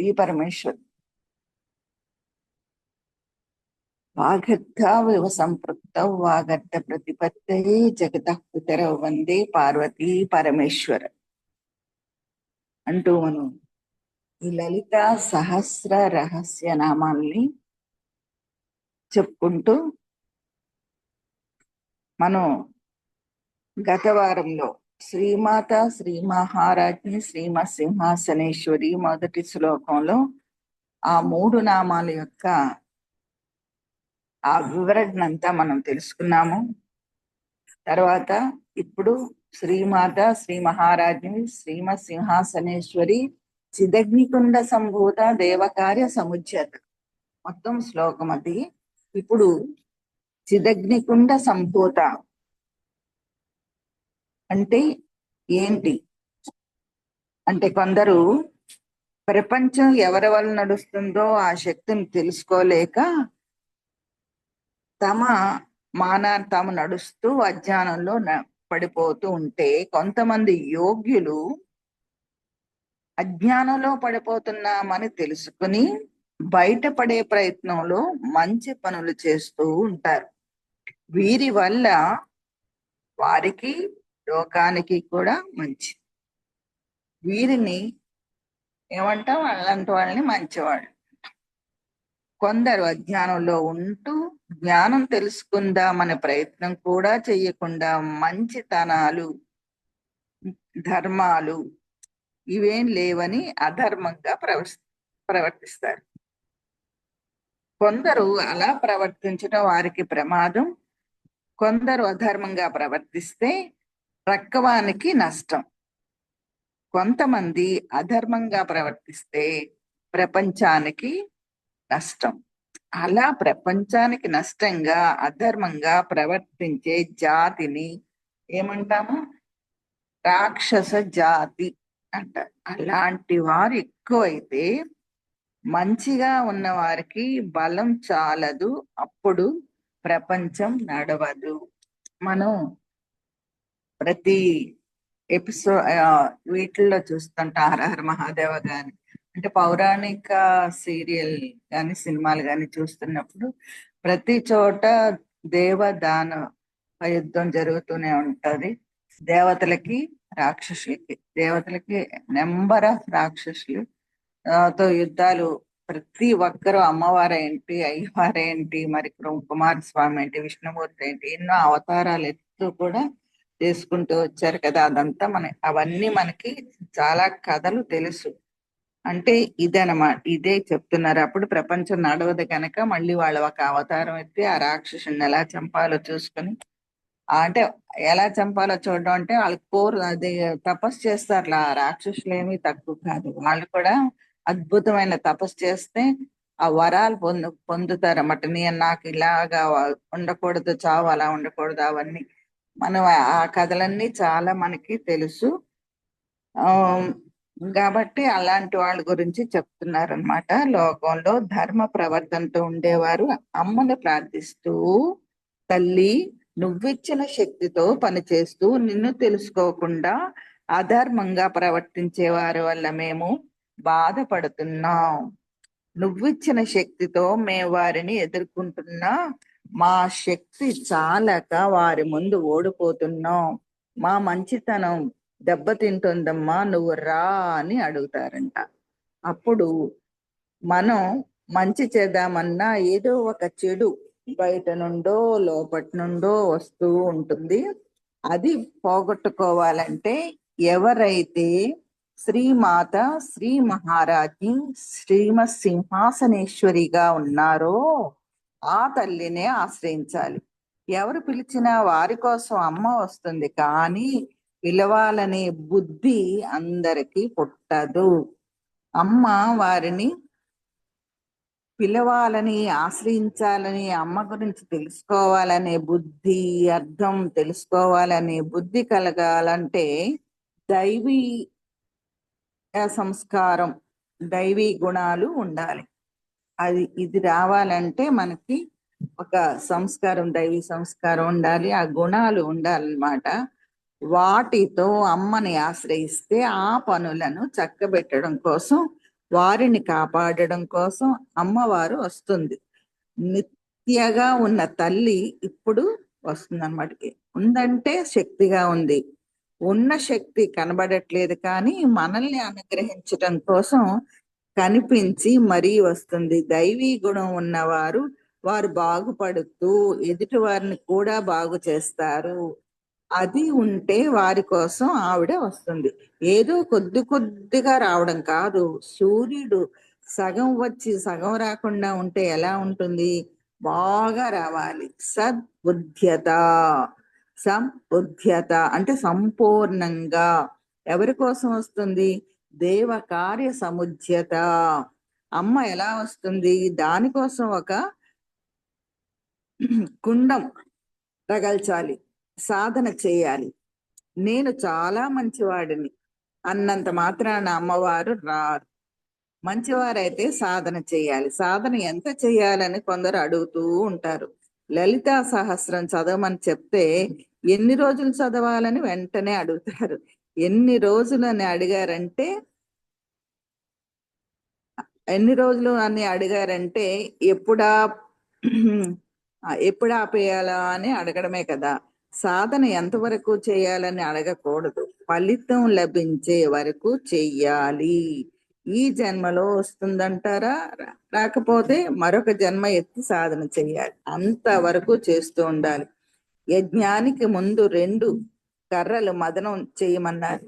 పార్వతీ పరమేశ్వర్ వాగర్థావివ సంపృక్తౌ వాగర్థ ప్రతిపత్తయే జగతః పితరౌ వందే పార్వతీ పరమేశ్వర అంటూ మనం ఈ లలిత సహస్ర రహస్య నామాల్ని చెప్పుకుంటూ మనం గత వారంలో శ్రీమాత శ్రీ మహారాజ్ని శ్రీమత్ సింహాసనేశ్వరి మొదటి శ్లోకంలో ఆ 3 నామాల యొక్క ఆ వివరణ అంతా మనం తెలుసుకున్నాము. తర్వాత ఇప్పుడు శ్రీమాత శ్రీ మహారాజ్ని శ్రీమత్ సింహాసనేశ్వరి చిదగ్నికుండ సంభూత దేవకార్య సముజ్జత మొత్తం శ్లోకం అది. ఇప్పుడు చిదగ్నికుండ సంభూత అంటే ఏంటి అంటే, కొందరు ప్రపంచం ఎవరి వల్ల నడుస్తుందో ఆ శక్తిని తెలుసుకోలేక తాము నడుస్తూ అజ్ఞానంలో పడిపోతూ ఉంటే, కొంతమంది యోగ్యులు అజ్ఞానంలో పడిపోతున్నామని తెలుసుకుని బయటపడే ప్రయత్నంలో మంచి పనులు చేస్తూ ఉంటారు. వీరి వల్ల వారికి లోకానికి కూడా మంచి. వీరిని ఏమంటాం? అలాంటి వాళ్ళని మంచివాళ్ళు. కొందరు అజ్ఞానంలో ఉంటూ జ్ఞానం తెలుసుకుందామనే ప్రయత్నం కూడా చెయ్యకుండా మంచితనాలు ధర్మాలు ఇవేం లేవని అధర్మంగా ప్రవర్తిస్తారు. కొందరు అలా ప్రవర్తించడం వారికి ప్రమాదం. కొందరు అధర్మంగా ప్రవర్తిస్తే ప్రక్కవానికి నష్టం. కొంతమంది అధర్మంగా ప్రవర్తిస్తే ప్రపంచానికి నష్టం. అలా ప్రపంచానికి నష్టంగా అధర్మంగా ప్రవర్తించే జాతిని ఏమంటాము? రాక్షస జాతి అంటారు. అలాంటి వారు ఎక్కువైతే మంచిగా ఉన్న వారికి బలం చాలదు, అప్పుడు ప్రపంచం నడవదు. మనం ప్రతి వీటిల్లో చూస్తుంటాం. హరహర మహాదేవ గాని అంటే పౌరాణిక సీరియల్ కానీ సినిమాలు కానీ చూస్తున్నప్పుడు ప్రతి చోట దేవదాన యుద్ధం జరుగుతూనే ఉంటది. దేవతలకి రాక్షసులకి, దేవతలకి నెంబర్ ఆఫ్ రాక్షసులు తో యుద్ధాలు. ప్రతి ఒక్కరూ అమ్మవారేంటి, అయ్యవారేంటి, మరి కుమారస్వామి ఏంటి, విష్ణుమూర్తి ఏంటి, ఎన్నో అవతారాలు ఎత్తు కూడా చేసుకుంటూ వచ్చారు కదా. అదంతా అవన్నీ మనకి చాలా కథలు తెలుసు. అంటే ఇదనమాట, ఇదే చెప్తున్నారు. అప్పుడు ప్రపంచం నడవదు కనుక మళ్ళీ వాళ్ళు ఒక అవతారం ఎత్తి ఆ రాక్షసుని ఎలా చంపాలో చూసుకొని, అంటే ఎలా చంపాలో చూడడం అంటే వాళ్ళకి అది తపస్సు చేస్తారు. ఆ రాక్షసులు ఏమీ తక్కువ కాదు. వాళ్ళు కూడా అద్భుతమైన తపస్సు చేస్తే ఆ వరాలు పొందుతారన్నమాట. నాకు ఇలాగా ఉండకూడదు, చావు అలా ఉండకూడదు, అవన్నీ మనం ఆ కథలన్నీ చాలా మనకి తెలుసు. కాబట్టి అలాంటి వాళ్ళ గురించి చెప్తున్నారనమాట. లోకంలో ధర్మ ప్రవర్తనతో ఉండేవారు అమ్మను ప్రార్థిస్తూ, తల్లి నువ్విచ్చిన శక్తితో పనిచేస్తూ నిన్ను తెలుసుకోకుండా అధర్మంగా ప్రవర్తించే వారి వల్ల మేము బాధపడుతున్నాం. నువ్విచ్చిన శక్తితో మేము వారిని ఎదుర్కొంటున్నా, మా శక్తి చాలక వారి ముందు ఓడిపోతున్నాం, మా మంచితనం దెబ్బతింటుందమ్మా, నువ్వు రా అని అడుగుతారంట. అప్పుడు మనం మంచి చేద్దామన్నా ఏదో ఒక చెడు బయట నుండో లోపటి నుండో వస్తూ ఉంటుంది. అది పోగొట్టుకోవాలంటే ఎవరైతే శ్రీమాత శ్రీ మహారాజ్ని శ్రీమత్ సింహాసనేశ్వరిగా ఉన్నారో ఆ తల్లినే ఆశ్రయించాలి. ఎవరు పిలిచినా వారి కోసం అమ్మ వస్తుంది, కానీ పిలవాలనే బుద్ధి అందరికీ పుట్టదు. అమ్మ వారిని పిలవాలని, ఆశ్రయించాలని, అమ్మ గురించి తెలుసుకోవాలనే బుద్ధి, అర్థం తెలుసుకోవాలనే బుద్ధి కలగాలంటే దైవీ సంస్కారం, దైవీ గుణాలు ఉండాలి. ఇది రావాలంటే మనకి ఒక సంస్కారం, దైవీ సంస్కారం ఉండాలి, ఆ గుణాలు ఉండాలన్నమాట. వాటితో అమ్మని ఆశ్రయిస్తే ఆ పనులను చక్కబెట్టడం కోసం వారిని కాపాడడం కోసం అమ్మవారు వస్తుంది. నిత్యగా ఉన్న తల్లి ఇప్పుడు వస్తుంది అన్నమాట. ఉందంటే శక్తిగా ఉంది. ఉన్న శక్తి కనబడట్లేదు, కానీ మనల్ని అనుగ్రహించటం కోసం కనిపించి మరీ వస్తుంది. దైవీ గుణం ఉన్నవారు వారు బాగుపడుతూ ఎదుటి వారిని కూడా బాగు చేస్తారు. అది ఉంటే వారి కోసం ఆవిడ వస్తుంది. ఏదో కొద్ది కొద్దిగా రావడం కాదు. సూర్యుడు సగం వచ్చి సగం రాకుండా ఉంటే ఎలా ఉంటుంది? బాగా రావాలి. సద్బుద్ధ్యత, సంబుద్ధ్యత అంటే సంపూర్ణంగా. ఎవరి కోసం వస్తుంది? దేవ కార్య సముద్యత. అమ్మ ఎలా వస్తుంది? దానికోసం ఒక కుండం రగల్చాలి, సాధన చేయాలి. నేను చాలా మంచివాడిని అన్నంత మాత్రాన అమ్మవారు రారు. మంచివారైతే సాధన చేయాలి. సాధన ఎంత చేయాలని కొందరు అడుగుతూ ఉంటారు. లలితా సహస్రం చదవమని చెప్తే ఎన్ని రోజులు చదవాలని వెంటనే అడుగుతారు. ఎన్ని రోజులు అని అడిగారంటే ఎప్పుడా ఎప్పుడు ఆపేయాలా అని అడగడమే కదా. సాధన ఎంతవరకు చేయాలని అడగకూడదు. ఫలితం లభించే వరకు చెయ్యాలి. ఈ జన్మలో వస్తుందంటారా? రాకపోతే మరొక జన్మ ఎత్తి సాధన చెయ్యాలి. అంతవరకు చేస్తూ ఉండాలి. యజ్ఞానికి ముందు 2 కర్రలు మదనం చేయమన్నారు.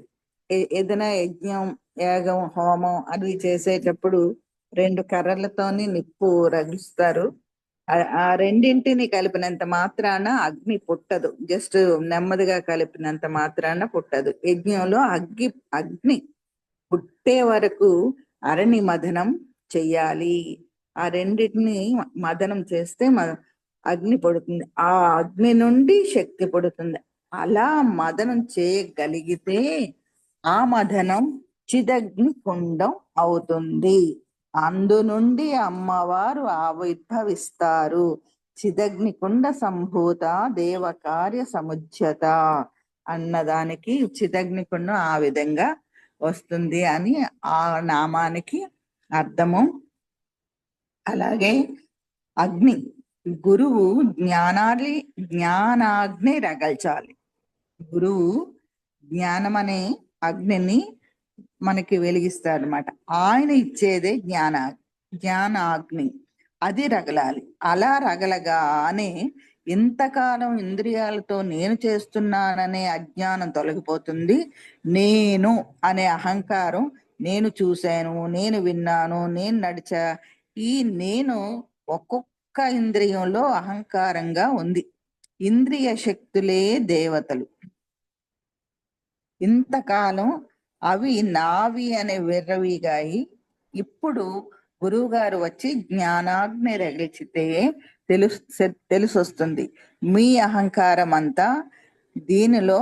ఏదైనా యజ్ఞం, యాగం, హోమం అవి చేసేటప్పుడు 2 కర్రలతోని నిప్పు రగిస్తారు. ఆ రెండింటిని కలిపినంత మాత్రాన అగ్ని పుట్టదు. జస్ట్ నెమ్మదిగా కలిపినంత మాత్రాన పుట్టదు. యజ్ఞంలో అగ్ని పుట్టే వరకు అరణి మదనం చెయ్యాలి. ఆ రెండింటిని మదనం చేస్తే అగ్ని పుడుతుంది. ఆ అగ్ని నుండి శక్తి పుడుతుంది. అలా మదనం చేయగలిగితే ఆ మదనం చిదగ్ని కుండం అవుతుంది. అందు నుండి అమ్మవారు ఆవిర్భవిస్తారు. చిదగ్నికుండ సంభూత దేవ కార్య సముజ్యత అన్నదానికి చిదగ్నికుండం ఆ విధంగా వస్తుంది అని ఆ నామానికి అర్థము. అలాగే అగ్ని, గురువు జ్ఞానాగ్ని రగల్చాలి. గురువు జ్ఞానం అనే అగ్నిని మనకి వెలిగిస్తాడు అనమాట. ఆయన ఇచ్చేదే జ్ఞానాగ్ని. అది రగలాలి. అలా రగలగానే ఇంతకాలం ఇంద్రియాలతో నేను చేస్తున్నాననే అజ్ఞానం తొలగిపోతుంది. నేను అనే అహంకారం, నేను చూశాను, నేను విన్నాను, నేను నడిచా, ఈ నేను ఒక్కొక్క ఇంద్రియంలో అహంకారంగా ఉంది. ఇంద్రియ శక్తులే దేవతలు. ఇంతకాలం అవి నావి అనే విర్రవీగాయి. ఇప్పుడు గురువు గారు వచ్చి జ్ఞానాగ్ని రగిల్చితే తెలిసొస్తుంది. మీ అహంకారం అంతా దీనిలో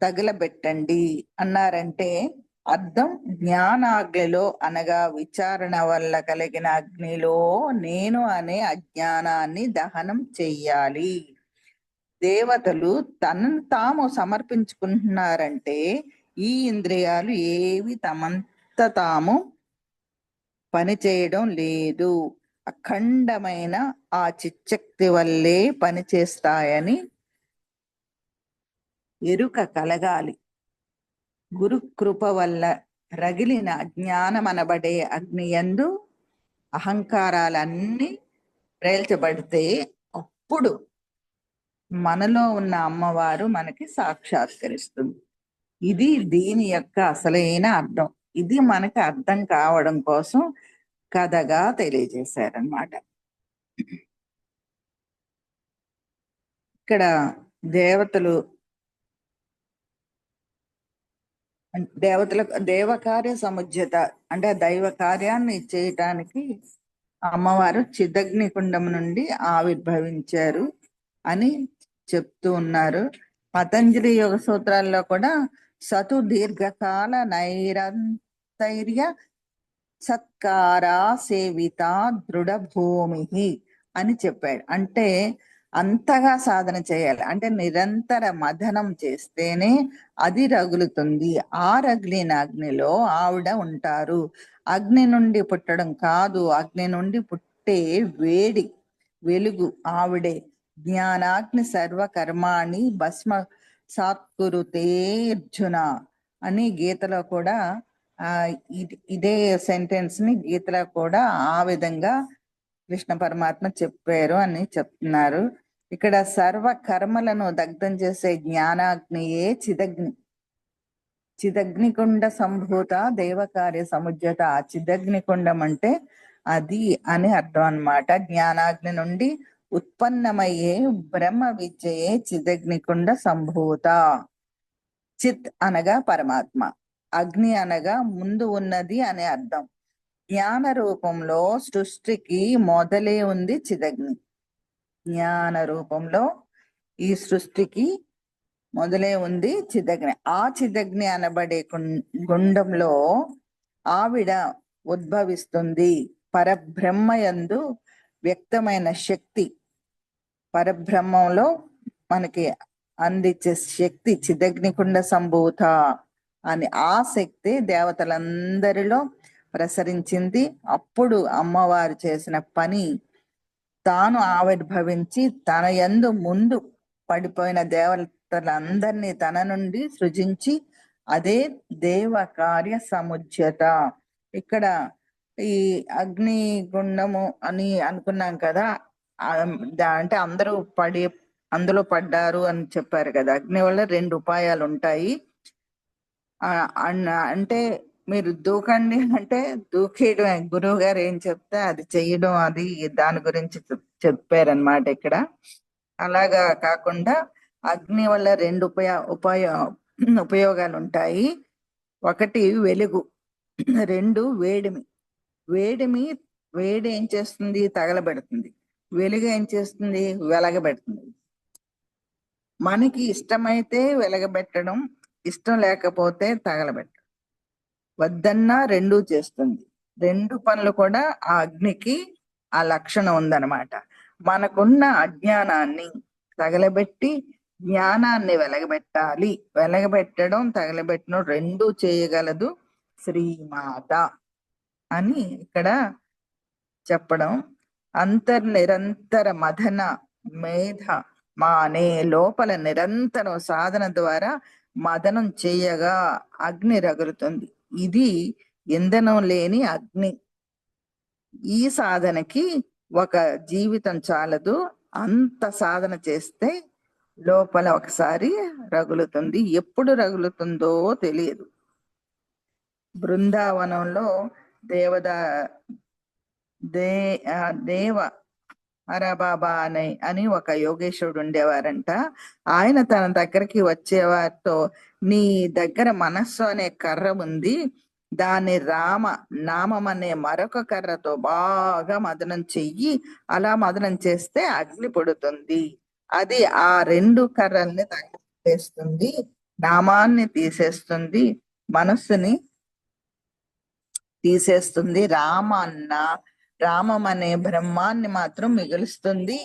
తగలబెట్టండి అన్నారంటే అర్థం జ్ఞానాగ్నిలో అనగా విచారణ వల్ల కలిగిన అగ్నిలో నేను అనే అజ్ఞానాన్ని దహనం చెయ్యాలి. దేవతలు తనను తాము సమర్పించుకుంటున్నారంటే ఈ ఇంద్రియాలు ఏవి తమంత తాము పనిచేయడం లేదు. అఖండమైన ఆ చిచ్చక్తి వల్లే పనిచేస్తాయని ఎరుక కలగాలి. గురు కృప వల్ల రగిలిన అజ్ఞానమనబడే అగ్నియందు అహంకారాలన్నీ ప్రేల్చబడితే అప్పుడు మనలో ఉన్న అమ్మవారు మనకి సాక్షాత్కరిస్తుంది. ఇది దీని యొక్క అసలైన అర్థం. ఇది మనకి అర్థం కావడం కోసం కథగా తెలియజేశారనమాట. ఇక్కడ దేవతలకు దేవకార్య సముజ్యత అంటే దైవ కార్యాన్ని చేయటానికి అమ్మవారు చిదగ్ని కుండం నుండి ఆవిర్భవించారు అని చెప్తూ ఉన్నారు. పతంజలి యోగ సూత్రాల్లో కూడా సతు దీర్ఘకాల నైరంతైర్య సత్కారా సేవిత దృఢ భూమి అని చెప్పాడు. అంటే అంతగా సాధన చేయాలి. అంటే నిరంతర మథనం చేస్తేనే అది రగులుతుంది. ఆ రగిలిన అగ్నిలో ఆవిడ ఉంటారు. అగ్ని నుండి పుట్టడం కాదు, అగ్ని నుండి పుట్టే వేడి వెలుగు ఆవిడే. జ్ఞానాగ్ని సర్వ కర్మాణి భస్మ సాత్కురుతే అర్జున అని గీతలో కూడా ఆ ఇదే సెంటెన్స్ ని గీతలో కూడా ఆ విధంగా కృష్ణ పరమాత్మ చెప్పారు అని చెప్తున్నారు. ఇక్కడ సర్వ కర్మలను దగ్ధం చేసే జ్ఞానాగ్నియే చిదగ్ని. చిదగ్నికుండ సంభూత దేవకార్య సముజ్జత. ఆ చిదగ్నికుండం అంటే అది అని అర్థం అన్నమాట. జ్ఞానాగ్ని నుండి ఉత్పన్నమయ్యే బ్రహ్మ విద్యయే చిదగ్నికుండ సంభూత. చిత్ అనగా పరమాత్మ, అగ్ని అనగా ముందు ఉన్నది అనే అర్థం. జ్ఞాన రూపంలో సృష్టికి మొదలే ఉంది చిదగ్ని. జ్ఞాన రూపంలో ఈ సృష్టికి మొదలే ఉంది చిదగ్ని. ఆ చిదగ్ని అనబడే గుండంలో ఆవిడ ఉద్భవిస్తుంది. పరబ్రహ్మయందు వ్యక్తమైన శక్తి, పరబ్రహ్మంలో మనకి అందించే శక్తి చిదగ్నికుండ సంభూత అని. ఆ శక్తి దేవతలందరిలో ప్రసరించింది. అప్పుడు అమ్మవారు చేసిన పని, తాను ఆవిర్భవించి తన యందు ముందు పడిపోయిన దేవతలందరినీ తన నుండి సృజించి, అదే దేవ కార్య సముజ్యత. ఇక్కడ ఈ అగ్ని గుండము అని అనుకున్నాం కదా, అంటే అందరూ అందులో పడ్డారు అని చెప్పారు కదా. అగ్ని వల్ల 2 ఉపాయాలు ఉంటాయి. అంటే మీరు దూకండి అంటే దూకేయడం, గురువు గారు ఏం చెప్తే అది చెయ్యడం, అది దాని గురించి చెప్పారనమాట ఇక్కడ. అలాగా కాకుండా అగ్ని వల్ల 2 ఉపయోగాలు ఉంటాయి. ఒకటి వెలుగు, 2 వేడిమి. వేడిమి వేడి ఏం చేస్తుంది? తగలబెడుతుంది. వెలుగు ఏం చేస్తుంది? వెలగబెడుతుంది. మనకి ఇష్టమైతే వెలగబెట్టడం, ఇష్టం లేకపోతే తగలబెట్టడం. వద్దన్నా 2 చేస్తుంది. 2 పనులు కూడా ఆ అగ్నికి ఆ లక్షణం ఉందన్నమాట. మనకున్న అజ్ఞానాన్ని తగలబెట్టి జ్ఞానాన్ని వెలగబెట్టాలి. వెలగబెట్టడం, తగలబెట్టడం 2 చేయగలదు శ్రీమాత అని ఇక్కడ చెప్పడం. అంతర్నిరంతర మథన మేధ మానే, లోపల నిరంతరం సాధన ద్వారా మదనం చేయగా అగ్ని రగులుతుంది. ఇది ఇంధనం లేని అగ్ని. ఈ సాధనకి ఒక జీవితం చాలదు. అంత సాధన చేస్తే లోపల ఒకసారి రగులుతుంది. ఎప్పుడు రగులుతుందో తెలియదు. బృందావనంలో దేవ హరబాబా అని ఒక యోగేశ్వరుడు ఉండేవారంట. ఆయన తన దగ్గరికి వచ్చేవారితో, నీ దగ్గర మనస్సు అనే కర్ర ఉంది, దాన్ని నామం అనే మరొక కర్రతో బాగా మదనం చెయ్యి. అలా మదనం చేస్తే అగ్ని పుడుతుంది. అది ఆ 2 కర్రల్ని తగ్గిస్తుంది, నామాన్ని తీసేస్తుంది, మనస్సుని తీసేస్తుంది. రామం అనే బ్రహ్మాన్ని మాత్రం మిగులుస్తుంది.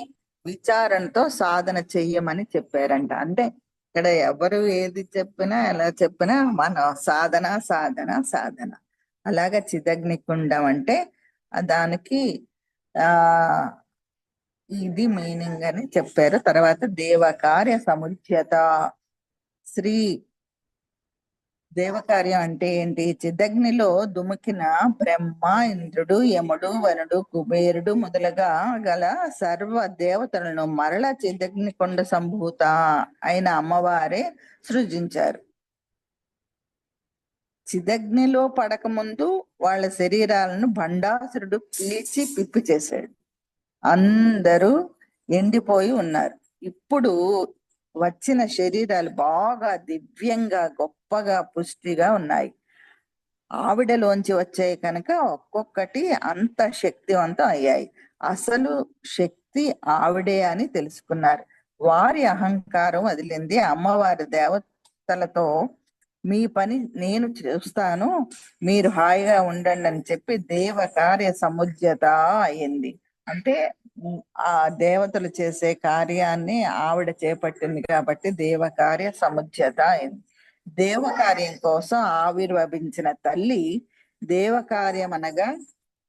విచారణతో సాధన చెయ్యమని చెప్పారంట. అంటే ఇక్కడ ఎవరు ఏది చెప్పినా ఎలా చెప్పినా మన సాధన సాధన సాధన. అలాగా చిదగ్నికుండం అంటే దానికి ఆ ఇది మీనింగ్ అని చెప్పారు. తర్వాత దేవకార్య సముచ్యత. శ్రీ దేవకార్యం అంటే ఏంటి? చిదగ్నిలో దుముకిన బ్రహ్మ, ఇంద్రుడు, యముడు, వరుడు, కుబేరుడు మొదలుగా గల సర్వ దేవతలను మరల చిదగ్ని కొండ సంభూత అయిన అమ్మవారే సృజించారు. చిదగ్నిలో పడకముందు వాళ్ళ శరీరాలను భండాసురుడు పీల్చి పిప్పి చేశాడు. అందరూ ఎండిపోయి ఉన్నారు. ఇప్పుడు వచ్చిన శరీరాలు బాగా దివ్యంగా, గొప్పగా, పుష్టిగా ఉన్నాయి. ఆవిడలోంచి వచ్చాయి కనుక ఒక్కొక్కటి అంత శక్తివంతం అయ్యాయి. అసలు శక్తి ఆవిడే అని తెలుసుకున్నారు. వారి అహంకారం వదిలింది. అమ్మవారి దేవతలతో మీ పని నేను చూస్తాను, మీరు హాయిగా ఉండండి అని చెప్పి దేవ కార్య సముజ్యత అయింది. అంటే ఆ దేవతలు చేసే కార్యాన్ని ఆవిడ చేపట్టింది కాబట్టి దేవకార్య సముచ్యత అయింది. దేవకార్యం కోసం ఆవిర్భవించిన తల్లి దేవకార్యం అనగా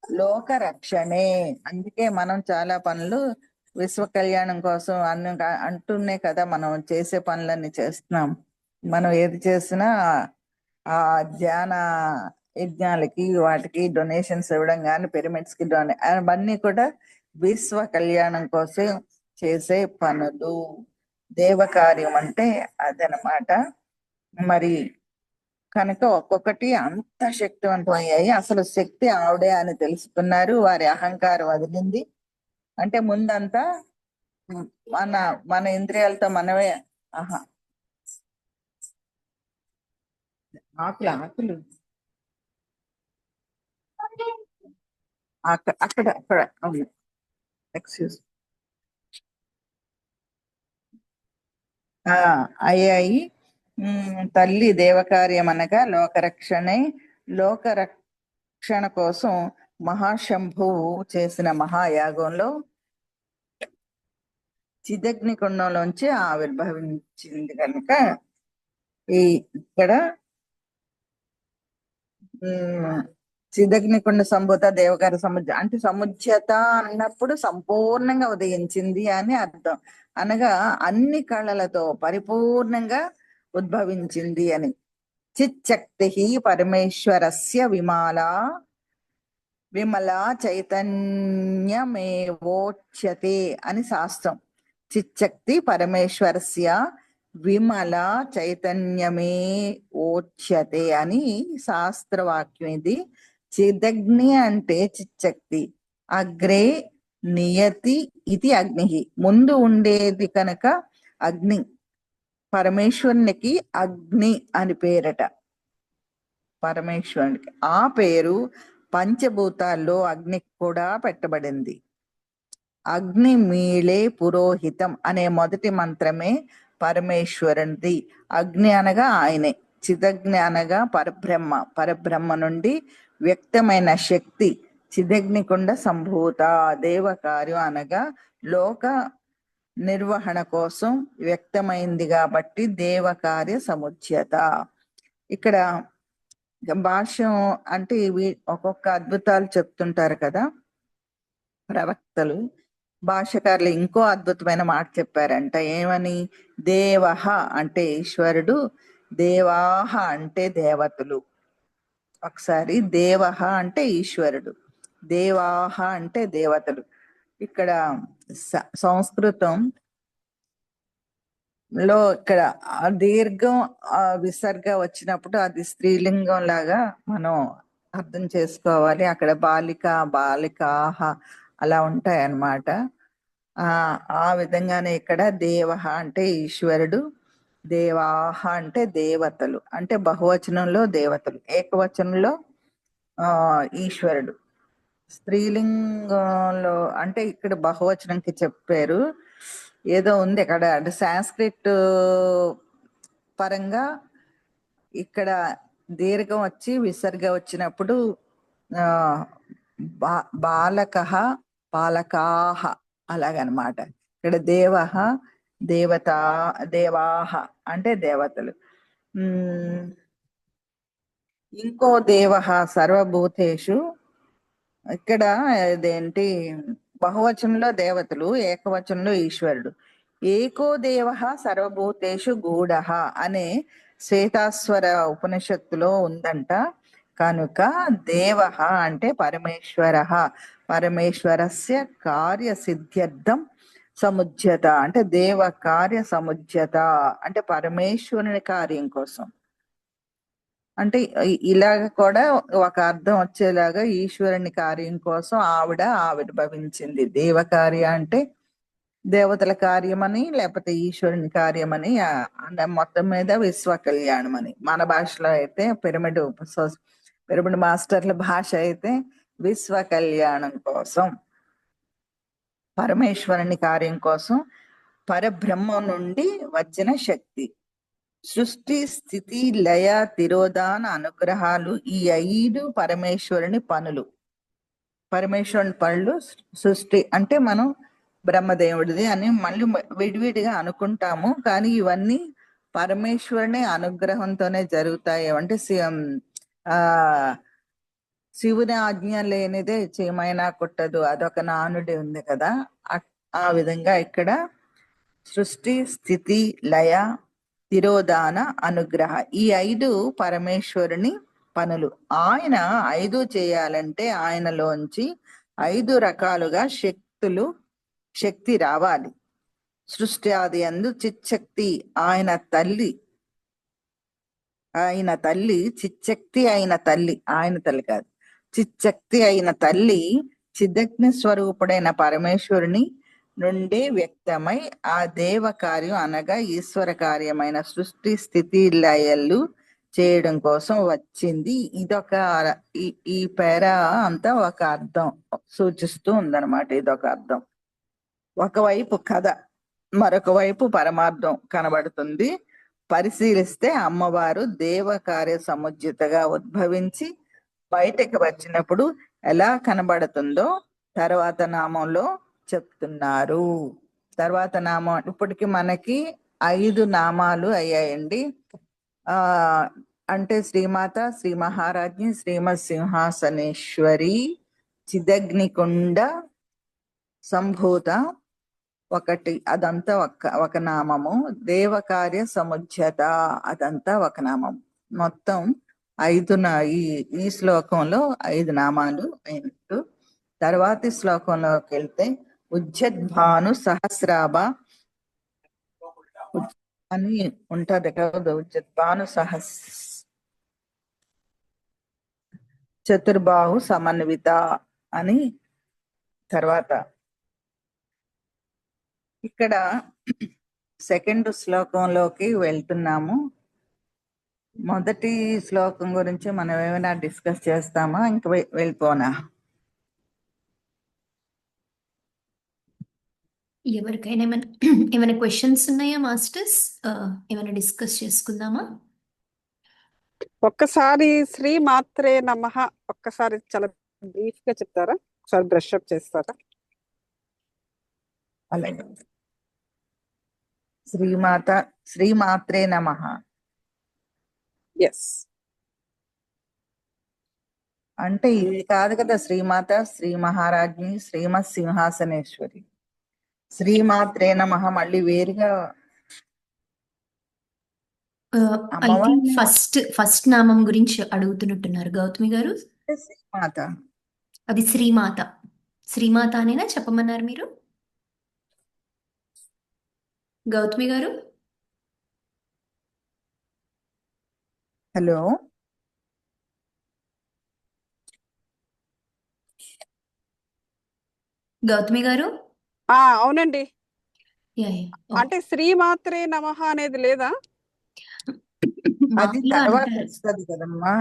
లోక రక్షణే. అందుకే మనం చాలా పనులు విశ్వ కళ్యాణం కోసం అంటూనే కదా మనం చేసే పనులన్నీ చేస్తున్నాం. మనం ఏది చేసినా ఆ ధ్యాన యజ్ఞాలకి వాటికి డొనేషన్స్ ఇవ్వడం కానీ పిరమిడ్స్ కి అవన్నీ కూడా విశ్వ కళ్యాణం కోసం చేసే పనులు. దేవకార్యం అంటే అదనమాట. మరి కనుక ఒక్కొక్కటి అంత శక్తివంతమయ్యాయి. అసలు శక్తి ఆవిడే అని తెలుసుకున్నారు. వారి అహంకారం వదిలింది. అంటే ముందంతా మన మన ఇంద్రియాలతో మనమే ఆకులు ఆకులు అక్కడ అక్కడ అక్కడ అవును. ఎక్స్క్యూజ్ అయ్యాయి. తల్లి దేవకార్యం అనగా లోకరక్షణే. లోకరక్షణ కోసం మహాశంభువు చేసిన మహాయాగంలో చిదగ్ని కుండంలోంచి ఆవిర్భవించింది కనుక ఇక్కడ చిదగ్నికుండ సంభూత దేవకార సముద్ర అంటే సముజ్యత అన్నప్పుడు సంపూర్ణంగా ఉదయించింది అని అర్థం. అనగా అన్ని కళలతో పరిపూర్ణంగా ఉద్భవించింది అని. చిచ్చక్తి పరమేశ్వరస్య విమల చైతన్యమేవోచ్యతే అని శాస్త్రం. చిచ్చక్తి పరమేశ్వరస్య విమల చైతన్యమే ఓచ్యతే అని శాస్త్రవాక్యం ఇది. చిదగ్ని అంటే చిచ్చక్తి. అగ్రే నియతి ఇది అగ్ని. ముందు ఉండేది కనుక అగ్ని. పరమేశ్వరునికి అగ్ని అని పేరట. పరమేశ్వరునికి ఆ పేరు పంచభూతాల్లో అగ్నికి కూడా పెట్టబడింది. అగ్ని మీళే పురోహితం అనే మొదటి మంత్రమే పరమేశ్వరునిది. అగ్ని అనగా ఆయనే. చిదగ్ని అనగా పరబ్రహ్మ. పరబ్రహ్మ నుండి వ్యక్తమైన శక్తి చిదగ్నికుండ సంభూత. దేవకార్యం అనగా లోక నిర్వహణ కోసం వ్యక్తమైంది కాబట్టి దేవకార్య సముచ్యత. ఇక్కడ భాష్యం అంటే ఇవి ఒక్కొక్క అద్భుతాలు చెప్తుంటారు కదా ప్రవక్తలు. భాష్యకారులు ఇంకో అద్భుతమైన మాట చెప్పారంట. ఏమని? దేవహ అంటే ఈశ్వరుడు, దేవాహ అంటే దేవతలు. ఒకసారి దేవహ అంటే ఈశ్వరుడు, దేవాహ అంటే దేవతలు. ఇక్కడ సంస్కృతం లో ఇక్కడ దీర్ఘం విసర్గ వచ్చినప్పుడు అది స్త్రీలింగం లాగా మనం అర్థం చేసుకోవాలి. అక్కడ బాలిక బాలికాహ అలా ఉంటాయి అన్నమాట. ఆ విధంగానే ఇక్కడ దేవహ అంటే ఈశ్వరుడు, దేవాహ అంటే దేవతలు. అంటే బహువచనంలో దేవతలు, ఏకవచనంలో ఈశ్వరుడు. స్త్రీలింగంలో అంటే ఇక్కడ బహువచనంకి చెప్పారు. ఏదో ఉంది అక్కడ అంటే సాంస్క్రిట్ పరంగా ఇక్కడ దీర్ఘం వచ్చి విసర్గ వచ్చినప్పుడు బాలక బాలకాహ అలాగనమాట. ఇక్కడ దేవహ దేవాహ అంటే దేవతలు. ఇంకో దేవహ సర్వభూతేషు. ఇక్కడ ఇదేంటి బహువచనంలో దేవతలు, ఏకవచనంలో ఈశ్వరుడు. ఏకో దేవ సర్వభూతేషు గూఢ అనే శ్వేతాస్వర ఉపనిషత్తులో ఉందంట. కనుక దేవ అంటే పరమేశ్వర. పరమేశ్వరస్య కార్యసిద్ధ్యర్థం సముజ్యత అంటే దేవ కార్య సముజ్యత అంటే పరమేశ్వరుని కార్యం కోసం. అంటే ఇలాగ కూడా ఒక అర్థం వచ్చేలాగా ఈశ్వరుని కార్యం కోసం ఆవిడ ఆవిర్భవించింది. దేవకార్య అంటే దేవతల కార్యమని, లేకపోతే ఈశ్వరుని కార్యమని, మొత్తం మీద విశ్వ కళ్యాణం అని. మన భాషలో అయితే పిరమిడ్ మాస్టర్ల భాష అయితే విశ్వ కళ్యాణం కోసం, పరమేశ్వరుని కార్యం కోసం పరబ్రహ్మ నుండి వచ్చిన శక్తి. సృష్టి స్థితి లయ తిరోధాన అనుగ్రహాలు ఈ 5 పరమేశ్వరుని పనులు. పరమేశ్వరుని పళ్ళు సృష్టి అంటే మనం బ్రహ్మదేవుడిది అని మళ్ళీ విడివిడిగా అనుకుంటాము. కానీ ఇవన్నీ పరమేశ్వరుని అనుగ్రహంతోనే జరుగుతాయి. అంటే ఆ శివుని ఆజ్ఞ లేనిదే చీమైనా కుట్టదు, అదొక నానుడి ఉంది కదా. ఆ విధంగా ఇక్కడ సృష్టి, స్థితి, లయ, తిరోధాన, అనుగ్రహ ఈ 5 పరమేశ్వరుని పనులు. ఆయన 5 చేయాలంటే ఆయనలోంచి 5 రకాలుగా శక్తి రావాలి. సృష్టి ఆది అందు చిచ్చక్తి ఆయన తల్లి చిచ్చక్తి అయిన తల్లి, ఆయన తల్లి కాదు, చిచ్చక్తి అయిన తల్లి చిదగ్ని స్వరూపుడైన పరమేశ్వరుని నుండే వ్యక్తమై ఆ దేవ కార్యం అనగా ఈశ్వర కార్యమైన సృష్టి, స్థితి, లయలు చేయడం కోసం వచ్చింది. ఇదొక ఈ పేర అంతా ఒక అర్థం సూచిస్తూ ఉందన్నమాట. ఇదొక అర్థం. ఒకవైపు కథ, మరొక వైపు పరమార్థం కనబడుతుంది. పరిశీలిస్తే అమ్మవారు దేవ కార్య సముజ్జితగా ఉద్భవించి బయటకు వచ్చినప్పుడు ఎలా కనబడుతుందో తర్వాత నామంలో చెప్తున్నారు. తర్వాత నామం ఇప్పటికి మనకి 5 నామాలు అయ్యాయండి. అంటే శ్రీమాత, శ్రీ మహారాజ్ని, శ్రీమత్ సింహాసనేశ్వరి, చిదగ్నికుండ సంభూత ఒకటి, అదంతా ఒక నామము. దేవకార్య సముజ్జత అదంతా ఒక నామం. మొత్తం 5 ఈ శ్లోకంలో 5 నామాలు అయినట్టు. తర్వాతి శ్లోకంలోకి వెళ్తే ఉజ్జద్భాను సహస్రాభ అని ఉంటది కదా. ఉజ్జద్భాను చతుర్బాహు సమన్విత అని. తర్వాత ఇక్కడ సెకండ్ శ్లోకంలోకి వెళ్తున్నాము. మొదటి శ్లోకం గురించి మనం ఏమైనా డిస్కస్ చేస్తామా, ఇంక వెళ్ళిపోనా? ఎవరికైనా ఏమైనా క్వశ్చన్స్ ఉన్నాయా మాస్టర్స్? ఏమైనా డిస్కస్ చేసుకుందామా? ఒక్కసారి శ్రీ మాత్రే నమః ఒక్కసారి చాలా బ్రీఫ్ గా చెప్తారా? ఒకసారి బ్రష్ అప్ చేస్తారా? అలాగే. శ్రీ మాత్రే నమః. ఎస్. అంటే ఇది కాదు కదా శ్రీమాత, శ్రీ మహారాజ్ని, శ్రీమత్ సింహాసనేశ్వరి. శ్రీమాత్రే నమః మళ్ళీ వేరుగా ఫస్ట్ నామం గురించి అడుగుతున్నట్టున్నారు గౌతమి గారు. శ్రీమాత, అది శ్రీమాత. శ్రీమాత అనేనా చెప్పమన్నారు మీరు గౌతమి గారు? హలో, గౌతమి గారు. అవునండి. అంటే శ్రీ మాత్రే నమః అనేది లేదా? అది తర్వాత వస్తుంది కదమ్మా.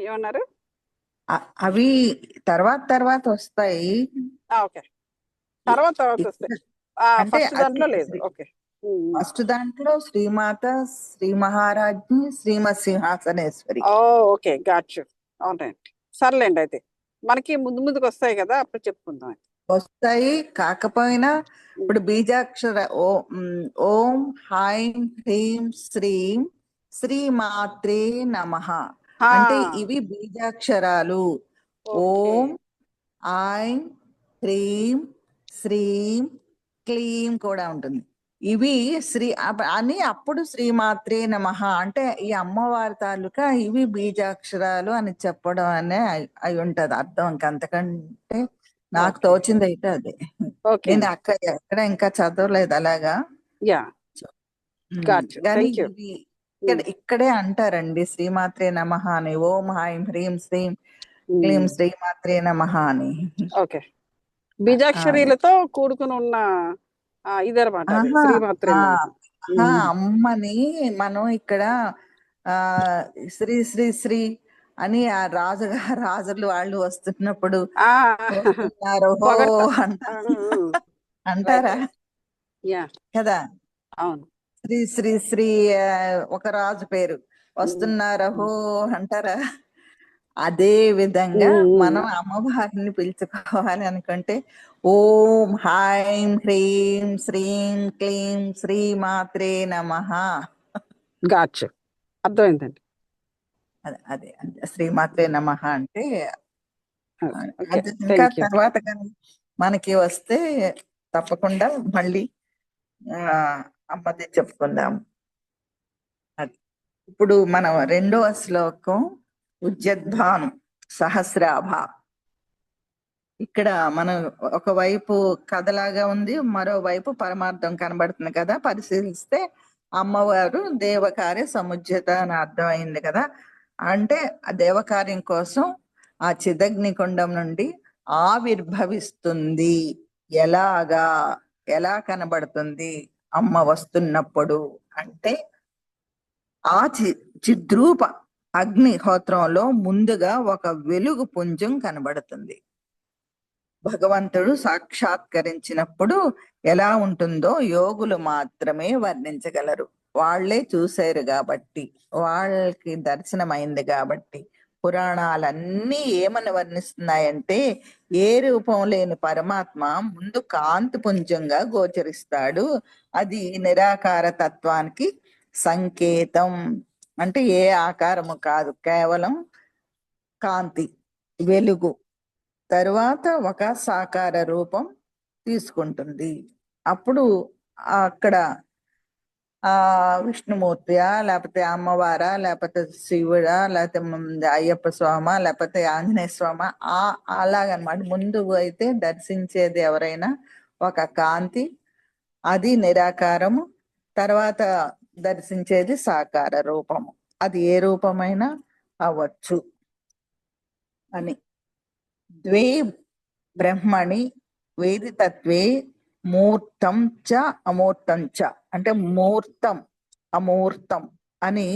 ఏమన్నారు? అవి తర్వాత వస్తాయి. ఓకే, తర్వాత వస్తాయి. ఫస్ట్ దాంట్లో లేదు. ఓకే, ఫస్ట్ దాంట్లో శ్రీమాత, శ్రీ మహారాజ్ని, శ్రీమత్ సింహాసనేశ్వరి. ఓకే, గాట్యు. అవునండి, సర్లేండి. అయితే మనకి ముందుకు వస్తాయి కదా, అప్పుడు చెప్పుకుందాం. వస్తాయి. కాకపోయినా ఇప్పుడు బీజాక్షర ఓం హ్రైం హ్రీం శ్రీం శ్రీమాత్రే నమః అంటే ఇవి బీజాక్షరాలు. ఓం ఐం హ్రీం శ్రీం క్లీం కూడా ఉంటుంది. ఇవి అని అప్పుడు శ్రీమాత్రే నమః అంటే ఈ అమ్మవారి తాలూకా ఇవి బీజాక్షరాలు అని చెప్పడం అనే అయి ఉంటది అర్థం. ఇంకంతకంటే నాకు తోచింది అయితే అదే. నేను ఎక్కడ ఇంకా చదవలేదు అలాగా. కానీ ఇవి ఇక్కడే అంటారండి శ్రీమాత్రే నమః అని. ఓం ఐం హ్రీం శ్రీం క్లీం శ్రీమాత్రే నమః అని. ఓకే, బీజాక్షరీలతో కూడుకుని ఉన్న ఇదనమాట శ్రీమాత్రే నమః. అమ్మని మనం ఇక్కడ శ్రీ శ్రీ శ్రీ అని ఆ రాజులు వాళ్ళు వస్తున్నప్పుడు అంటారా కదా. అవును, శ్రీ శ్రీ శ్రీ ఒక రాజు పేరు వస్తున్నారహో అంటారా. అదే విధంగా ఉమ్, మనం అమ్మవారిని పిలుచుకోవాలి అనుకుంటే ఓం హ్రైం హ్రీం శ్రీం క్లీం శ్రీమాత్రే నమః. గాచ్చు అర్థమైందండి. అదే శ్రీమాత్రే నమః అంటే ఓకే, అది ఇంకా థ్యాంక్ యూ. తర్వాత కానీ మనకి వస్తే తప్పకుండా మళ్ళీ ఆ అమ్మది చెప్పుకుందాం. అది ఇప్పుడు మనం రెండవ శ్లోకం ఉజ్జద్భాను సహస్రాభ. ఇక్కడ మనం ఒకవైపు కథలాగా ఉంది, మరోవైపు పరమార్థం కనబడుతుంది కదా. పరిశీలిస్తే అమ్మవారు దేవకార్య సముజ్జత అని అర్థమైంది కదా. అంటే ఆ దేవకార్యం కోసం ఆ చిదగ్ని కుండం నుండి ఆవిర్భవిస్తుంది. ఎలాగా, ఎలా కనబడుతుంది అమ్మ వస్తున్నప్పుడు అంటే ఆ చిద్రూప అగ్నిహోత్రంలో ముందుగా ఒక వెలుగు పుంజం కనబడుతుంది. భగవంతుడు సాక్షాత్కరించినప్పుడు ఎలా ఉంటుందో యోగులు మాత్రమే వర్ణించగలరు. వాళ్లే చూశారు కాబట్టి, వాళ్ళకి దర్శనమైంది కాబట్టి. పురాణాలన్నీ ఏమని వర్ణిస్తున్నాయంటే ఏ రూపం లేని పరమాత్మ ముందు కాంతి పుంజంగా గోచరిస్తాడు. అది నిరాకార తత్వానికి సంకేతం. అంటే ఏ ఆకారము కాదు, కేవలం కాంతి, వెలుగు. తరువాత ఒక సాకార రూపం తీసుకుంటుంది. అప్పుడు అక్కడ ఆ విష్ణుమూర్తియా, లేకపోతే అమ్మవారా, లేకపోతే శివుడా, లేకపోతే అయ్యప్ప స్వామ, లేకపోతే ఆంజనేయ స్వామ, అలాగనమాట. ముందు అయితే దర్శించేది ఎవరైనా ఒక కాంతి, అది నిరాకారము. తర్వాత దర్శించేది సాకార రూపము. అది ఏ రూపమైనా అవ్వచ్చు అని. ద్వే బ్రహ్మణి వేదితత్వే మూర్తం చ అమూర్తం చ, అంటే మూర్తం అమూర్తం అని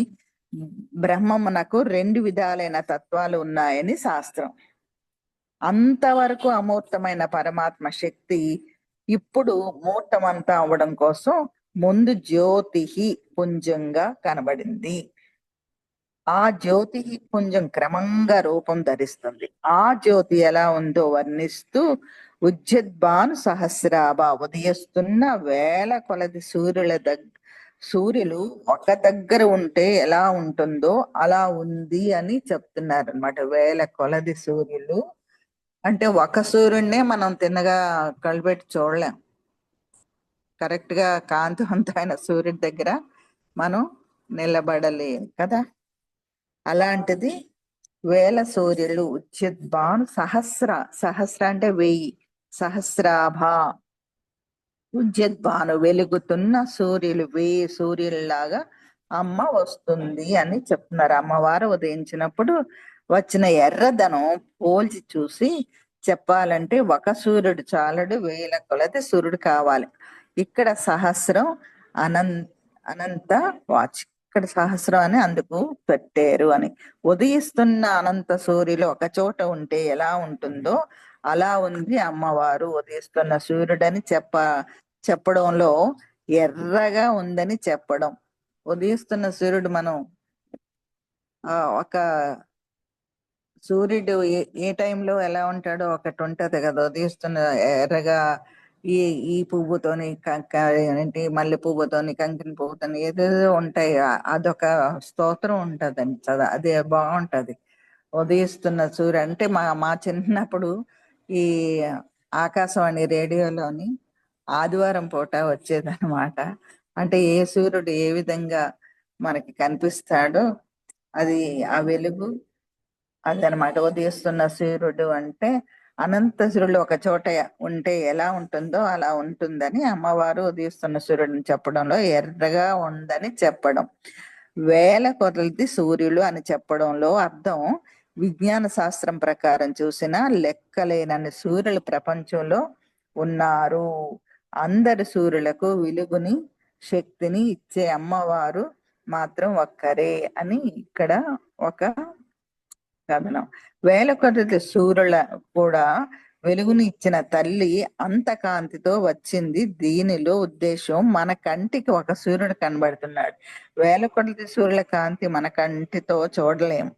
బ్రహ్మమునకు రెండు విధాలైన తత్వాలు ఉన్నాయని శాస్త్రం. అంతవరకు అమూర్తమైన పరమాత్మ శక్తి ఇప్పుడు మూర్తమంతా అవడం కోసం ముందు జ్యోతి పుంజంగా కనబడింది. ఆ జ్యోతి పుంజం క్రమంగా రూపం ధరిస్తుంది. ఆ జ్యోతి ఎలా ఉందో వర్ణిస్తూ ఉజ్జద్భాను సహస్రాభ, ఉదయిస్తున్న వేల కొలది సూర్యులు ఒక దగ్గర ఉంటే ఎలా ఉంటుందో అలా ఉంది అని చెప్తున్నారు అనమాట. వేల కొలది సూర్యులు అంటే ఒక సూర్యుడినే మనం తిన్నగా కళ్ళబెట్టి చూడలేం. కరెక్ట్ గా కాంతివంతమైన సూర్యుడి దగ్గర మనం నిలబడలేం కదా. అలాంటిది వేల సూర్యులు ఉజ్జద్భాను సహస్ర అంటే 1000, సహస్రాభ ఉజ్జద్భాను వెలుగుతున్న సూర్యులు 1000 సూర్యుల్లాగా అమ్మ వస్తుంది అని చెప్తున్నారు. అమ్మవారు ఉదయించినప్పుడు వచ్చిన ఎర్రదనం పోల్చి చూసి చెప్పాలంటే ఒక సూర్యుడు చాలడు, 1000 కొలది సూర్యుడు కావాలి. ఇక్కడ సహస్రం అనంత వాచ్, ఇక్కడ సహస్రం అని అందుకు పెట్టారు అని. ఉదయిస్తున్న అనంత సూర్యులు ఒక చోట ఉంటే ఎలా ఉంటుందో అలా ఉంది అమ్మవారు ఉదయిస్తున్న సూర్యుడని చెప్పడంలో ఎర్రగా ఉందని చెప్పడం. ఉదయిస్తున్న సూర్యుడు మనం ఒక సూర్యుడు ఏ టైంలో ఎలా ఉంటాడో ఒకటి ఉంటది కదా, ఉదయిస్తున్న ఎర్రగా ఈ ఈ పువ్వుతోని ఏంటి మల్లె పువ్వుతోని, కంకిన పువ్వుతోని ఏదేదో ఉంటాయి. అదొక స్తోత్రం ఉంటదని చదా, అది బాగుంటది. ఉదయిస్తున్న సూర్యుడు అంటే మా చిన్నప్పుడు ఈ ఆకాశవాణి రేడియోలోని ఆదివారం పూట వచ్చేదన్నమాట. అంటే ఏ సూర్యుడు ఏ విధంగా మనకి కనిపిస్తాడో అది ఆ వెలుగు అదనమాట. ఉదయిస్తున్న సూర్యుడు అంటే అనంత సూర్యుడు ఒక చోట ఉంటే ఎలా ఉంటుందో అలా ఉంటుందని అమ్మవారు ఉదయిస్తున్న సూర్యుడిని చెప్పడంలో ఎర్రగా ఉందని చెప్పడం. వేల కొలది సూర్యులు అని చెప్పడంలో అర్థం విజ్ఞాన శాస్త్రం ప్రకారం చూసినా లెక్కలేనన్ని సూర్యులు ప్రపంచంలో ఉన్నారు. అందరి సూర్యులకు వెలుగుని శక్తిని ఇచ్చే అమ్మవారు మాత్రం ఒక్కరే అని ఇక్కడ ఒక కథనం. వేల కొలది సూర్యుల కూడా వెలుగుని ఇచ్చిన తల్లి అంత కాంతితో వచ్చింది. దీనిలో ఉద్దేశం మన కంటికి ఒక సూర్యుడు కనబడుతున్నాడు. వేల కొలది సూర్యుల కాంతి మన కంటితో చూడలేము.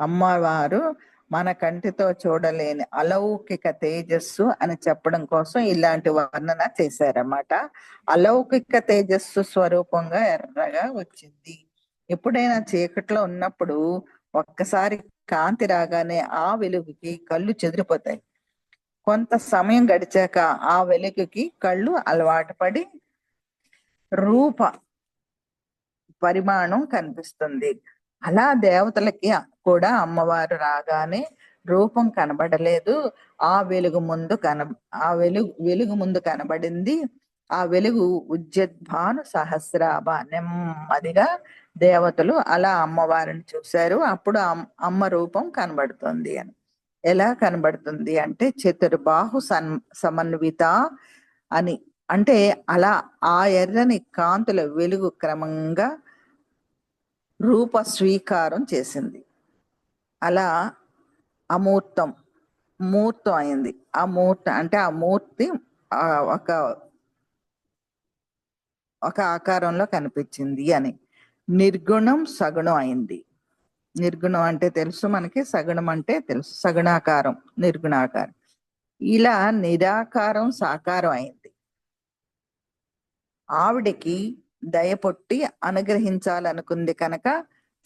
అమ్మవారు మన కంటితో చూడలేని అలౌకిక తేజస్సు అని చెప్పడం కోసం ఇలాంటి వర్ణన చేశారన్నమాట. అలౌకిక తేజస్సు స్వరూపంగా ఎర్రగా వచ్చింది. ఎప్పుడైనా చీకట్లో ఉన్నప్పుడు ఒక్కసారి కాంతి రాగానే ఆ వెలుగుకి కళ్ళు చెదిరిపోతాయి. కొంత సమయం గడిచాక ఆ వెలుగుకి కళ్ళు అలవాటు పడి రూప పరిమాణం కనిపిస్తుంది. అలా దేవతలకి కూడా అమ్మవారు రాగానే రూపం కనబడలేదు. ఆ వెలుగు ముందు ఆ వెలుగు ముందు కనబడింది. ఆ వెలుగు ఉజ్జద్భాను సహస్రాభ. నెమ్మదిగా దేవతలు అలా అమ్మవారిని చూశారు. అప్పుడు అమ్మ రూపం కనబడుతుంది అని. ఎలా కనబడుతుంది అంటే చతుర్బాహు సమన్విత అని. అంటే అలా ఆ ఎర్రని కాంతుల వెలుగు క్రమంగా రూప స్వీకారం చేసింది. అలా అమూర్తం మూర్తం అయింది. ఆ మూర్తి ఒక ఒక ఆకారంలో కనిపించింది అని. నిర్గుణం సగుణం అయింది. నిర్గుణం అంటే తెలుసు మనకి, సగుణం అంటే తెలుసు. సగుణాకారం, నిర్గుణాకారం. ఇలా నిరాకారం సాకారం అయింది. ఆవిడికి దయపొట్టి అనుగ్రహించాలనుకుంది కనుక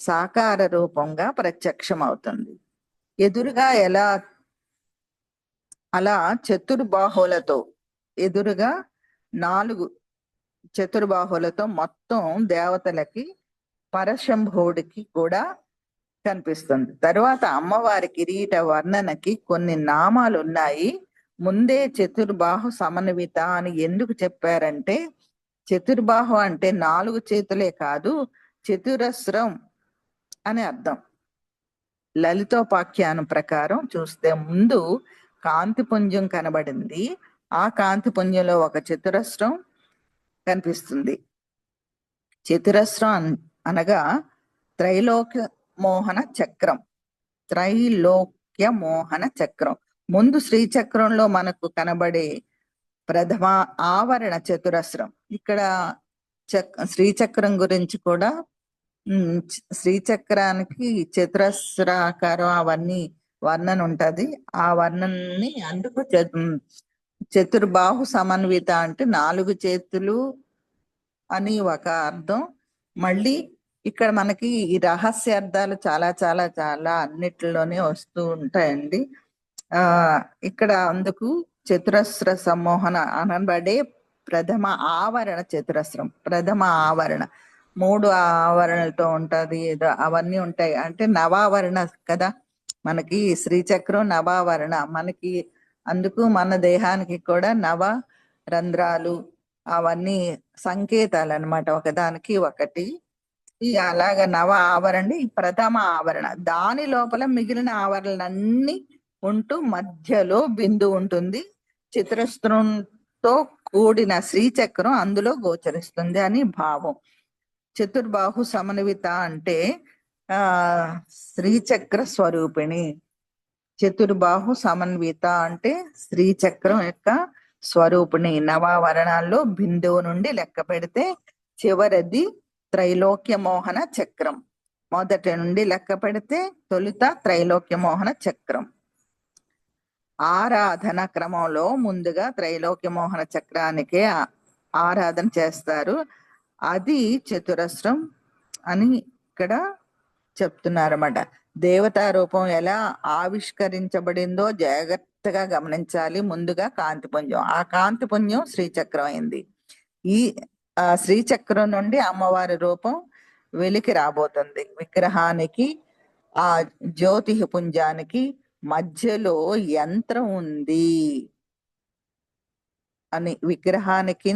సాకార రూపంగా ప్రత్యక్షం అవుతుంది. ఎదురుగా అలా చతుర్బాహులతో, ఎదురుగా 4 చతుర్బాహులతో మొత్తం దేవతలకి పరశంభుడికి కూడా కనిపిస్తుంది. తరువాత అమ్మవారి కిరీట వర్ణనకి కొన్ని నామాలు ఉన్నాయి. ముందే చతుర్బాహు సమన్విత అని ఎందుకు చెప్పారంటే, చతుర్బాహు అంటే 4 చేతులే కాదు, చతురస్రం అని అర్థం. లలితోపాఖ్యానం ప్రకారం చూస్తే ముందు కాంతిపుంజం కనబడింది. ఆ కాంతిపుంజంలో ఒక చతురస్రం కనిపిస్తుంది. చతురస్రం అనగా త్రైలోక్య మోహన చక్రం. త్రైలోక్య మోహన చక్రం. ముందు శ్రీచక్రంలో మనకు కనబడే ప్రథమ ఆవరణ చతురస్రం. ఇక్కడ శ్రీచక్రం గురించి కూడా శ్రీచక్రానికి చతురస్రాకారం అవన్నీ వర్ణన ఉంటది. ఆ వర్ణనని అందుకు చతుర్బాహు సమన్విత అంటే 4 చేతులు అని ఒక అర్థం. మళ్ళీ ఇక్కడ మనకి ఈ రహస్యార్థాలు చాలా చాలా చాలా అన్నిటిలోనే వస్తూ ఉంటాయండి. ఇక్కడ అందుకు చతురస్ర సమ్మోహన అనబడే ప్రథమ ఆవరణ చతురస్రం. ప్రథమ ఆవరణ 3 ఆవరణలతో ఉంటది, ఏదో అవన్నీ ఉంటాయి. అంటే నవావరణ కదా మనకి శ్రీచక్రం, నవావరణ. మనకి అందుకు మన దేహానికి కూడా నవ రంధ్రాలు అవన్నీ సంకేతాలు అన్నమాట, ఒకదానికి ఒకటి. ఈ అలాగ నవ ఆవరణ ఈ ప్రథమ ఆవరణ. దాని లోపల మిగిలిన ఆవరణలన్నీ ఉంటూ మధ్యలో బిందు ఉంటుంది. చతురస్రంతో కూడిన శ్రీచక్రం అందులో గోచరిస్తుంది అని భావం. చతుర్బాహు సమన్విత అంటే శ్రీచక్ర స్వరూపిణి. చతుర్బాహు సమన్విత అంటే శ్రీచక్రం యొక్క స్వరూపిణి. నవావరణాల్లో బిందువు నుండి లెక్క పెడితే చివరిది త్రైలోక్య మోహన చక్రం. మొదటి నుండి లెక్క పెడితే తొలుత త్రైలోక్య మోహన చక్రం. ఆరాధన క్రమంలో ముందుగా త్రైలోక్య మోహన చక్రానికే ఆరాధన చేస్తారు. అది చతురస్రం అని ఇక్కడ చెప్తున్నారన్నమాట. దేవతా రూపం ఎలా ఆవిష్కరించబడిందో జాగ్రత్తగా గమనించాలి. ముందుగా కాంతిపుంజం, ఆ కాంతిపుంజం శ్రీచక్రం అయింది. ఈ శ్రీచక్రం నుండి అమ్మవారి రూపం వెలికి రాబోతుంది. విగ్రహానికి ఆ జ్యోతి పుంజానికి మధ్యలో యంత్రం ఉంది అని. విగ్రహానికి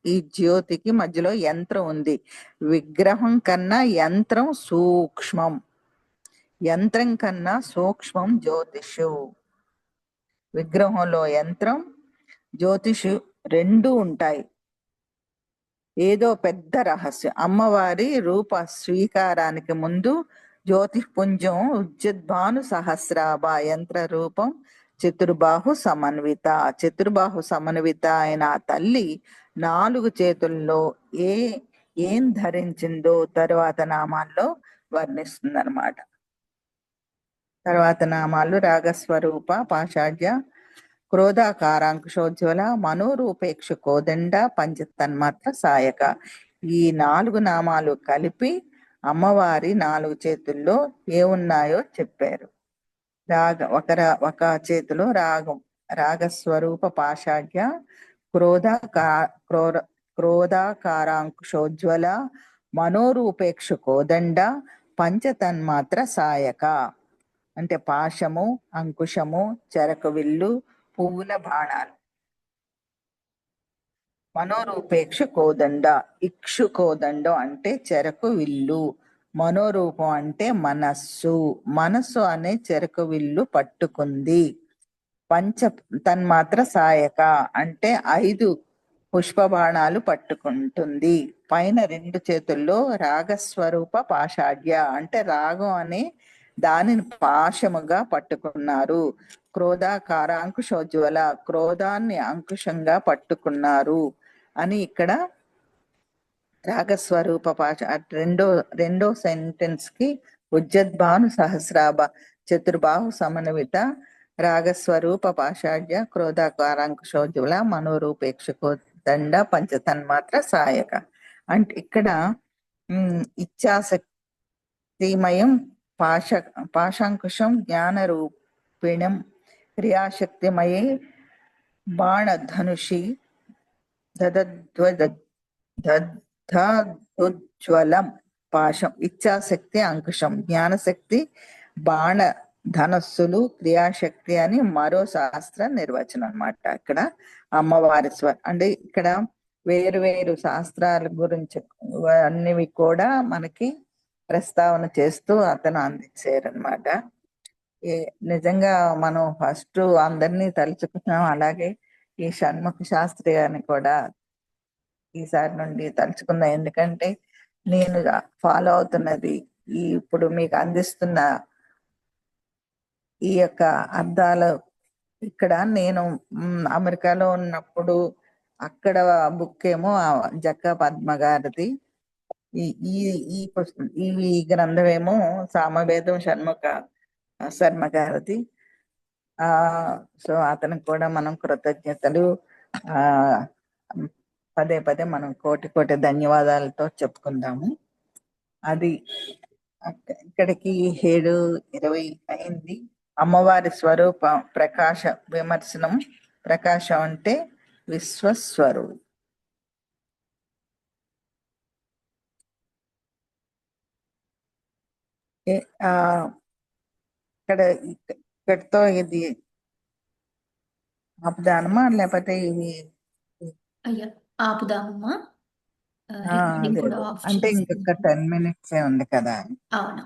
ఈ జ్యోతికి మధ్యలో యంత్రం ఉంది. విగ్రహం కన్నా యంత్రం సూక్ష్మం, యంత్రం కన్నా సూక్ష్మం జ్యోతిషు. విగ్రహంలో యంత్రం జ్యోతిషు రెండు ఉంటాయి. ఏదో పెద్ద రహస్యం. అమ్మవారి రూప స్వీకారానికి ముందు జ్యోతిపుంజం ఉజ్జద్భాను సహస్రాభ, యంత్ర రూపం చతుర్బాహు సమన్విత. చతుర్బాహు సమన్విత అయిన తల్లి 4 చేతుల్లో ఏం ధరించిందో తరువాత నామాల్లో వర్ణిస్తుంది అన్నమాట. తర్వాత నామాలు రాగస్వరూప పాషాఢ్య క్రోధాకారాంకుశోజ్వల మనోరూపేక్షు కోదండ పంచతన్మాత్ర సాయక. ఈ 4 నామాలు కలిపి అమ్మవారి 4 చేతుల్లో ఏమున్నాయో చెప్పారు. ఒక చేతిలో రాగస్వరూప పాషాఢ్య క్రోధాకారాంకుశోజ్వల మనోరూపేక్షు కోదండ పంచతన్మాత్ర సాయక. అంటే పాశము, అంకుశము, చెరకు విల్లు, పువ్వుల బాణాలు. మనోరూపేక్ష కోదండ, ఇక్షు కోదండం అంటే చెరకు విల్లు, మనోరూపం అంటే మనస్సు అనే చెరకు విల్లు పట్టుకుంది. పంచ తన్మాత్ర సాయక అంటే 5 పుష్ప బాణాలు పట్టుకుంటుంది. పైన 2 చేతుల్లో రాగస్వరూప పాషాఢ్య అంటే రాగం అనే దానిని పాశముగా పట్టుకున్నారు. క్రోధాకారాంకుశోజ్వల క్రోధాన్ని అంకుశంగా పట్టుకున్నారు అని ఇక్కడ రాగస్వరూప పాశ రెండో సెంటెన్స్ కి ఉజ్జద్భాను సహస్రాభ చతుర్బాహు సమన్విత రాగస్వరూప పాషాఢ్య క్రోధాకారాంకుశోజ్వల మనోరూపేక్షకో దండ పంచతన్మాత్ర సాయక. అంటే ఇక్కడ ఇచ్ఛాశక్తిమయం పాశాంకుశం జ్ఞానరూపిణం క్రియాశక్తిమయే బాణధనుషి దదోజ్వలం పాశం. ఇచ్ఛాశక్తి అంకుశం, జ్ఞానశక్తి బాణ ధనస్సులు, క్రియాశక్తి అని మరో శాస్త్ర నిర్వచనం అన్నమాట. ఇక్కడ అమ్మవారి అంటే ఇక్కడ వేరు శాస్త్రాల గురించి అన్నివి కూడా మనకి ప్రస్తావన చేస్తూ అతను అందించారనమాట. నిజంగా మనం ఫస్ట్ అందరినీ తలుచుకున్నాం. అలాగే ఈ షణ్ముఖ శాస్త్రి గారిని కూడా ఈసారి నుండి తలుచుకుందాం. ఎందుకంటే నేను ఫాలో అవుతున్నది ఇప్పుడు మీకు అందిస్తున్న ఈ యొక్క అర్థాలు ఇక్కడ నేను అమెరికాలో ఉన్నప్పుడు అక్కడ బుక్ ఏమో జక్క పద్మ గారిది, ఈ గ్రంథం ఏమో సామవేదం షణ్ముఖ శర్మ గారిది. సో అతనికి కూడా మనం కృతజ్ఞతలు పదే మనం కోటి ధన్యవాదాలతో చెప్పుకుందాము. అది ఇక్కడికి 7:20 అయింది. అమ్మవారి స్వరూప ప్రకాశ విమర్శనం. ప్రకాశం అంటే విశ్వస్వరూపం. ఇక్కడితో ఇది ఆపుదానమా లేకపోతే ఇవి అయ్యా ఆపుదామమ్మా. అంటే ఇంకొక 10 minutes ఉంది కదా. అవును.